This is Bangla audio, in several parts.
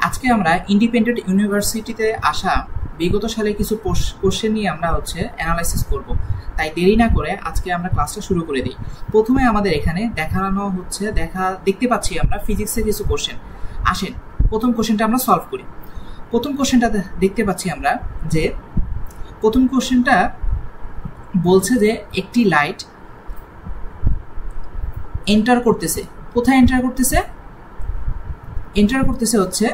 আজকে আমরা ইন্ডিপেন্ডেন্ট ইউনিভার্সিটিতে আসা বিগত সালে কিছু কোশ্চেন নিয়ে আমরা অ্যানালাইসিস করব। তাই দেরি না করে আজকে আমরা ক্লাসটা শুরু করে দিই। প্রথমে আমাদের এখানে দেখতে পাচ্ছি আমরা ফিজিক্সের কিছু কোশ্চেন। আসেন প্রথম কোশ্চেনটা আমরা সলভ করি। প্রথম কোশ্চেনটা দেখতে পাচ্ছি আমরা যে প্রথম কোশ্চেনটা বলছে যে একটি লাইট এন্টার করতেছে। কোথায় এন্টার করতেছে? এন্টার করতেছে হচ্ছে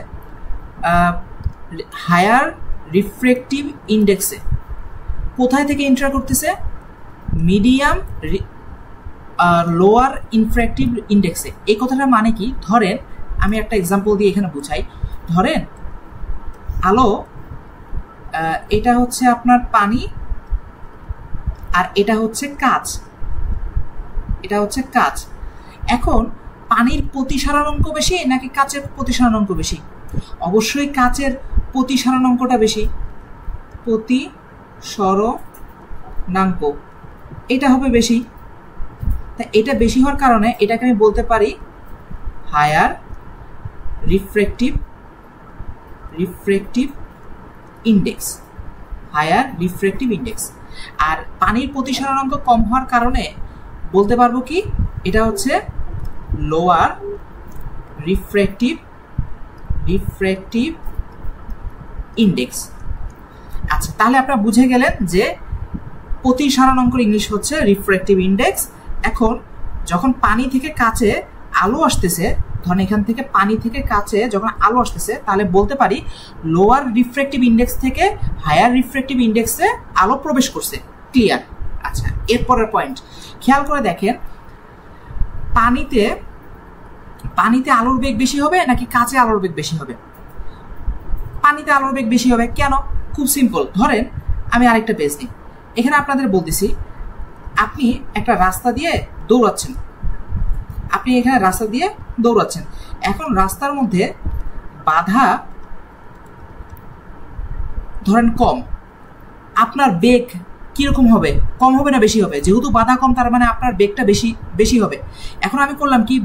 হায়ার রিফ্রেক্টিভ ইন্ডেক্সে। কোথায় থেকে এন্টার করতেছে? মিডিয়াম লোয়ার ইনফ্র্যাক্টিভ ইন্ডেক্সে। এই কথাটা মানে কি? ধরেন আমি একটা এক্সাম্পল দিয়ে এখানে বুঝাই। ধরেন আলো, এটা হচ্ছে আপনার পানি আর এটা হচ্ছে কাঁচ। এটা হচ্ছে কাঁচ। এখন পানির প্রতিসরণাঙ্ক বেশি নাকি কাঁচের প্রতিসরণাঙ্ক বেশি? অবশ্যই কাঁচের প্রতিসরণাঙ্কটা বেশি। প্রতিসরণাঙ্ক এটা হবে বেশি। তা এটা বেশি হওয়ার কারণে এটাকে আমি বলতে পারি higher refractive index. Higher refractive index. আর পানির প্রতিসরণাঙ্ক কম হওয়ার কারণে বলতে পারবো কি এটা হচ্ছে লোয়ার রিফ্রেক্টিভ ইন্ডেক্স। আচ্ছা, তাহলে আপনারা বুঝে গেলেন যে প্রতিসরণাঙ্ক ইংলিশ হচ্ছে রিফ্রেক্টিভ ইন্ডেক্স। এখন যখন পানি থেকে কাঁচে আলো আসতেছে, ধরেন এখান থেকে পানি থেকে কাঁচে যখন আলো আসতেছে, তাহলে বলতে পারি লোয়ার রিফ্রেক্টিভ ইন্ডেক্স থেকে হায়ার রিফ্রেক্টিভ ইন্ডেক্সে আলো প্রবেশ করছে। ক্লিয়ার? আচ্ছা, এরপরের পয়েন্ট খেয়াল করে দেখেন, পানিতে আলোর বেগ বেশি হবে নাকি কাঁচে আলোর বেগ বেশি হবে? পানিতে আলোর বেগ বেশি হবে। কেন? খুব সিম্পল। ধরেন আমি আরেকটা পেজ নিই। এখানে আপনাদের বলতেছি আপনি একটা রাস্তা দিয়ে দৌড়াচ্ছেন। এখন রাস্তার মধ্যে বাধা ধরেন কম। আপনার বেগ কিরকম হবে? কম হবে না বেশি হবে? যেহেতু বাধা কম, তার মানে আপনার বেগটা বেশি হবে। এখন আমি করলাম কি,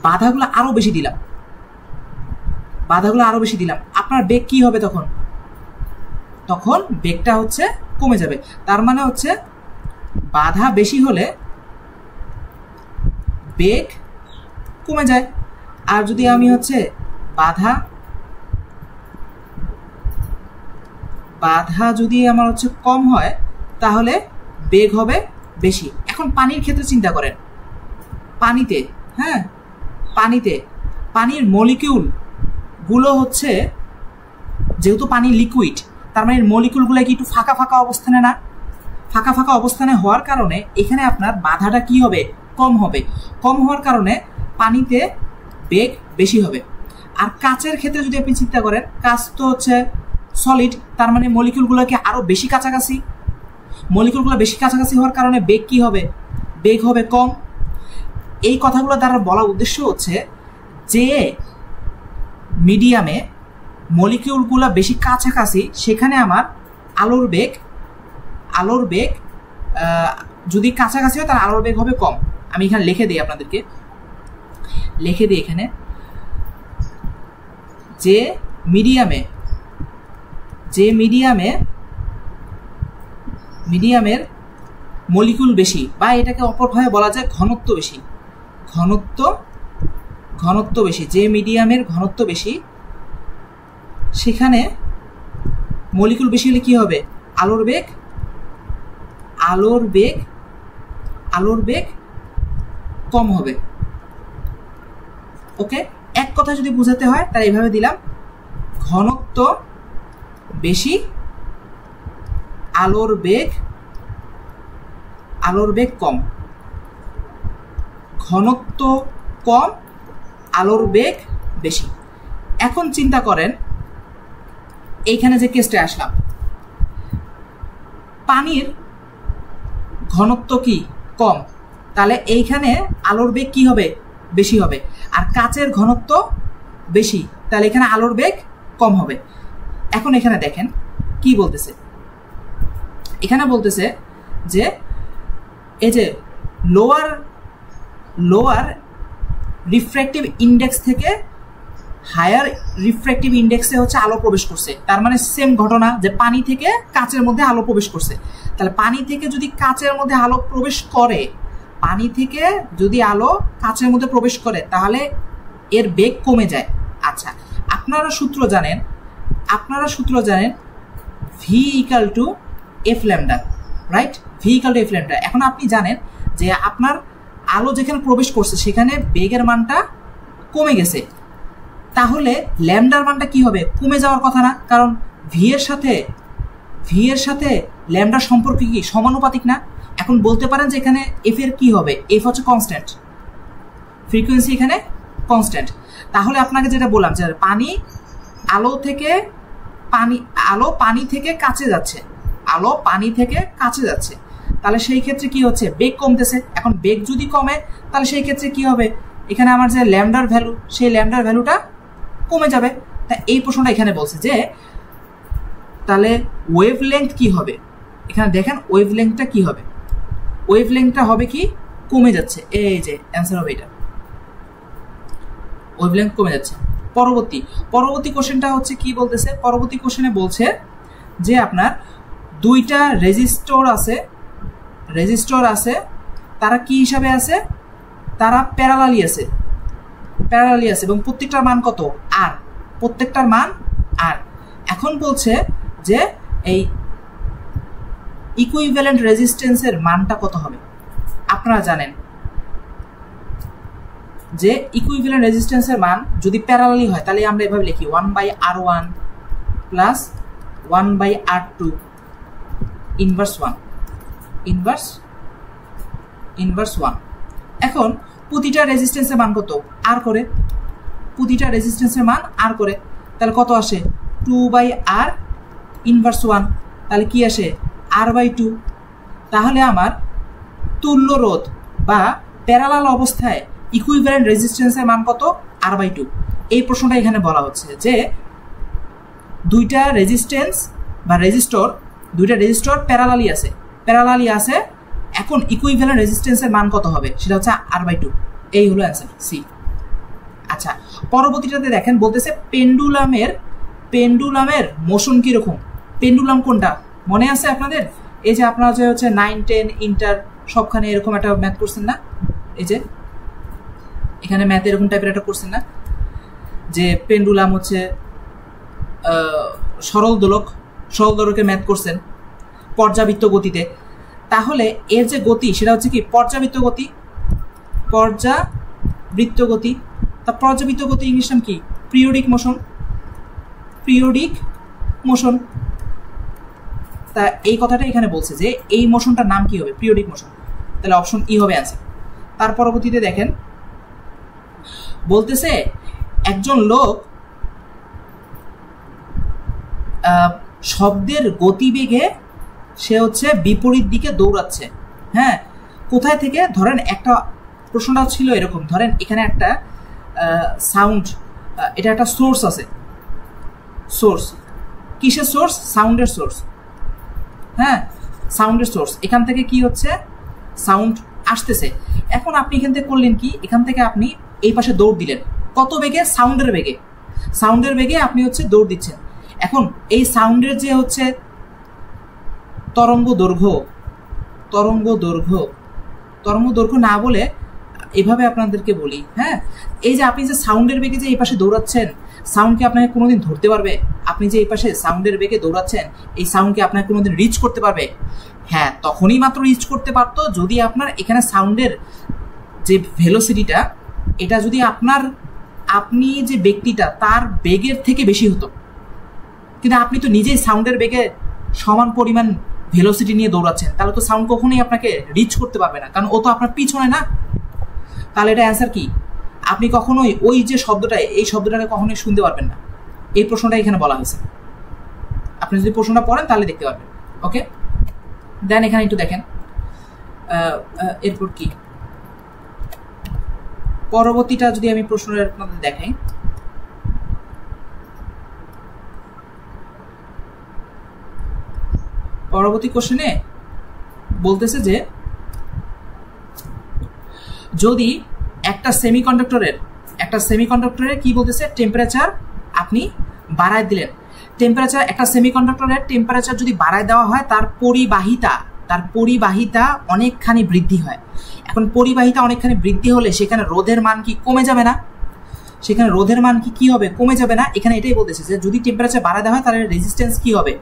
বাধাগুলো আরো বেশি দিলাম। আপনার বেগ কি হবে তখন বেগটা হচ্ছে কমে যাবে। তার মানে হচ্ছে বাধা বেশি হলে বেগ কমে যায়। আর যদি আমি বাধা যদি আমার কম হয় তাহলে বেগ হবে বেশি। এখন পানির ক্ষেত্রে চিন্তা করেন, পানির মলিকিউল গুলো হচ্ছে, যেহেতু পানি লিকুইড, তার মানে মলিকিউলগুলো কি একটু ফাঁকা ফাঁকা অবস্থানে না? ফাঁকা ফাঁকা অবস্থানে হওয়ার কারণে এখানে আপনার বাধাটা কি হবে? কম হবে। কম হওয়ার কারণে পানিতে বেগ বেশি হবে। আর কাঁচের ক্ষেত্রে যদি আপনি চিন্তা করেন, কাঁচ তো হচ্ছে সলিড, তার মানে মলিকিউলগুলোকে আরো বেশি কাছাকাছি। মলিকিউলগুলো বেশি কাছাকাছি হওয়ার কারণে বেগ কি হবে? বেগ হবে কম। এই কথাগুলো দ্বারা বলার উদ্দেশ্য হচ্ছে যে মিডিয়ামে মলিকিউলগুলো বেশি কাছাকাছি, সেখানে আমার আলোর বেগ যদি কাছাকাছি হয় তার আলোর বেগ হবে কম। আমি এখানে লিখে দিই আপনাদেরকে, এখানে যে মিডিয়ামের মলিকিউল বেশি, বা এটাকে অপরভাবে বলা যায় ঘনত্ব বেশি। যে মিডিয়ামের ঘনত্ব বেশি, সেখানে মলিকিউল বেশি হলে কি হবে? আলোর বেগ কম হবে। ওকে, এক কথা যদি বোঝাতে হয় তাহলে এইভাবে দিলাম, ঘনত্ব বেশি, আলোর বেগ কম। ঘনত্ব কম, আলোর বেগ বেশি। এখন চিন্তা করেন, এইখানে যে কেসটা আসলাম, পানির ঘনত্ব কি? কম। তাহলে এইখানে আলোর বেগ কি হবে? বেশি হবে। আর কাঁচের ঘনত্ব বেশি, তাহলে এখানে আলোর বেগ কম হবে। এখন এখানে দেখেন কি বলতেছে। এখানে বলতেছে যে এই যে লোয়ার রিফ্র্যাক্টিভ ইন্ডেক্স থেকে হায়ার রিফ্র্যাক্টিভ ইন্ডেক্সে হচ্ছে আলো প্রবেশ করছে, তার মানে সেম ঘটনা যে পানি থেকে কাচের মধ্যে আলো প্রবেশ করছে। তাহলে পানি থেকে যদি কাচের মধ্যে আলো প্রবেশ করে, পানি থেকে যদি আলো কাচের মধ্যে প্রবেশ করে তাহলে এর বেগ কমে যায়। আচ্ছা, আপনারা সূত্র জানেন V equal to F lambda, right? V equal to F lambda. এখন আপনি জানেন যে আপনার আলো যেখানে প্রবেশ করছে সেখানে বেগের মানটা কমে গেছে, তাহলে ল্যামডার মানটা কি হবে? কমে যাওয়ার কথা না, কারণ ভি এর সাথে ল্যামডার সম্পর্ক কি সমানুপাতিক না? এখন বলতে পারেন যে এখানে এফ এর কি হবে? এফ হচ্ছে কনস্ট্যান্ট, ফ্রিকোয়েন্সি এখানে কনস্ট্যান্ট। তাহলে আপনাকে যেটা বললাম যে আলো পানি থেকে কাছে যাচ্ছে, তাহলে সেই ক্ষেত্রে কি হচ্ছে? বেগ কমতেছে। এখন বেগ যদি কমে তাহলে সেই ক্ষেত্রে কি হবে? এখানে আমার যে ল্যামডার ভ্যালু, সেই ল্যামডার ভ্যালুটা কমে যাবে। তা এই প্রশ্নটা এখানে বলছে যে তাহলে ওয়েভ লেংথ কি হবে? এখানে দেখেন ওয়েভ লেংথটা কি হবে? ওয়েভ লেংথটা হবে কি? কমে যাচ্ছে। এই যে অ্যান্সার হবে এটা, ওয়েভ লেংথ কমে যাচ্ছে। পরবর্তী কোশ্চেনটা হচ্ছে কি বলতেছে? পরবর্তী কোশ্চেনে বলছে যে আপনার দুইটা রেজিস্টর আছে, তারা কি হিসাবে আছে? তারা প্যারালালি আছে এবং প্রত্যেকটার মান কত? আর। প্রত্যেকটার মান আর। এখন বলছে যে এই ইকুইভ্যালেন্ট রেজিস্ট্যান্সের মানটা কত হবে? আপনারা জানেন যে ইকুইভ্যালেন্ট রেজিস্ট্যান্সের মান যদি প্যারালালি হয় তাহলে আমরা এভাবে লিখি 1/R1 প্লাস 1/R2 ইনভার্স 1। এখন প্রতিটা রেজিস্ট্যান্সের মান কত? আর করে। প্রতিটা রেজিস্ট্যান্সের মান আর করে, তাহলে কত আসে? 2/R inverse 1। তাহলে কি আসে? R/2। তাহলে আমার তুল্য রোধ বা প্যারালাল অবস্থায় ইকুইভ্যালেন্ট রেজিস্ট্যান্সের মান কত? R/2। এই প্রশ্নটা এখানে বলা হচ্ছে যে দুইটা রেজিস্টর প্যারালালি আছে, এখন ইকুইভ্যালেন্ট রেজিস্ট্যান্সের মান কত হবে? সেটা হচ্ছে R/2। এই হলো অ্যান্সার, সি। আচ্ছা, পরবর্তীটাতে দেখেন বলতেছে পেন্ডুলামের মোশন কিরকম? পেন্ডুলাম কোনটা মনে আছে আপনাদের? এই যে আপনারা যে হচ্ছে 9, 10 ইন্টার সবখানে এরকম একটা ম্যাথ করছেন না? এই যে এখানে ম্যাথ এরকম টাইপের একটা করছেন না যে পেন্ডুলাম হচ্ছে সরল দোলকের ম্যাথ করছেন পর্যাবৃত্ত গতিতে। তাহলে এর যে গতি সেটা হচ্ছে কি? পর্যাবৃত্ত গতি। তা পর্যাবৃত্ত গতি ইংলিশ নাম কি? Periodic motion. তা এই কথাটা এখানে বলছে যে এই মোশনটার নাম কি হবে? Periodic motion. তাহলে অপশন ই হবে অ্যান্সার। তার পরবর্তীতে দেখেন বলতেছে একজন লোক শব্দের গতিবেগে সে হচ্ছে বিপরীত দিকে দৌড়াচ্ছে। হ্যাঁ, কোথায় থেকে? ধরেন একটা প্রশ্নটা ছিল এরকম, ধরেন এখানে একটা সাউন্ড, এটা একটা সোর্স আছে। সোর্স কিসের সোর্স? সাউন্ডের সোর্স। হ্যাঁ, সাউন্ডের সোর্স। এখান থেকে কি হচ্ছে? সাউন্ড আসতেছে। এখন আপনি এখান থেকে করলেন কি? এখান থেকে আপনি এই পাশে দৌড় দিলেন। কত বেগে? সাউন্ডের বেগে আপনি হচ্ছে দৌড় দিচ্ছেন। এখন এই সাউন্ডের যে হচ্ছে তরঙ্গ দৈর্ঘ্য না বলে এভাবে আপনাদেরকে বলি। হ্যাঁ, এই যে আপনি যে সাউন্ডের বেগে যে এই পাশে দৌড়াচ্ছেন, সাউন্ডকে আপনাকে কোনোদিন ধরতে পারবে? আপনি যে এই পাশে সাউন্ডের বেগে দৌড়াচ্ছেন, এই সাউন্ডকে আপনাকে কোনোদিন রিচ করতে পারবে? হ্যাঁ, তখনই মাত্র রিচ করতে পারতো যদি আপনার এখানে সাউন্ডের যে ভেলোসিটিটা, এটা যদি আপনি যে ব্যক্তিটা তার বেগের থেকে বেশি হতো। কিন্তু আপনি তো নিজেই সাউন্ডের বেগে সমান পরিমাণ ভেলোসিটি নিয়ে দৌড়াচ্ছেন, তাহলে তো সাউন্ড কখনোই আপনাকে রিচ করতে পারবে না, কারণ ও তো আপনার পিছনে না। তাহলে এটা অ্যান্সার কি? আপনি কখনোই ওই যে এই শব্দটাকে কখনোই শুনতে পারবেন না। এই প্রশ্নটা এখানে বলা হয়েছে। আপনি যদি প্রশ্নটা পড়েন তাহলে দেখতে পারবেন। ওকে, দেন এখানে একটু দেখেন এরপর কি পরবর্তীটা যদি আমি প্রশ্নটা আপনাদের দেখাই। পরবর্তী কোশ্চেনে বলতেছে যে যদি একটা সেমিকন্ডাক্টরের একটা সেমিকন্ডাক্টরের কি বলতেছে, টেম্পারেচার আপনি বাড়ায় দিলেন। টেম্পারেচার, একটা সেমিকন্ডাক্টরের টেম্পারেচার যদি বাড়ায় দেওয়া হয় তার পরিবাহিতা অনেকখানি বৃদ্ধি হয়। এখন পরিবাহিতা অনেকখানি বৃদ্ধি হলে সেখানে রোধের মান কি কমে যাবে না? সেখানে রোধের মান কি হবে? কমে যাবে না? এখানে এটাই বলতেছে যে যদি টেম্পারেচার বাড়ায় দেওয়া হয় তাহলে রেজিস্ট্যান্স কি হবে,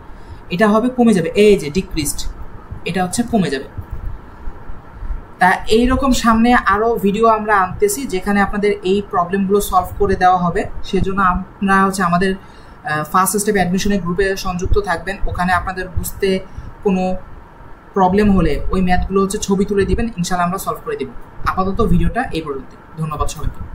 এটা হবে কমে যাবে। এই যে ডিক্রিজড, এটা হচ্ছে কমে যাবে। তা এইরকম সামনে আরও ভিডিও আমরা আনতেছি যেখানে আপনাদের এই প্রবলেমগুলো সলভ করে দেওয়া হবে। সেজন্য আপনারা হচ্ছে আমাদের ফার্স্ট স্টেপ অ্যাডমিশনের গ্রুপে সংযুক্ত থাকবেন। ওখানে আপনাদের বুঝতে কোনো প্রবলেম হলে ওই ম্যাথগুলো হচ্ছে ছবি তুলে দিবেন, ইনশাআল্লাহ আমরা সলভ করে দিব। আপাতত ভিডিওটা এই পর্যন্ত। ধন্যবাদ সবাইকে।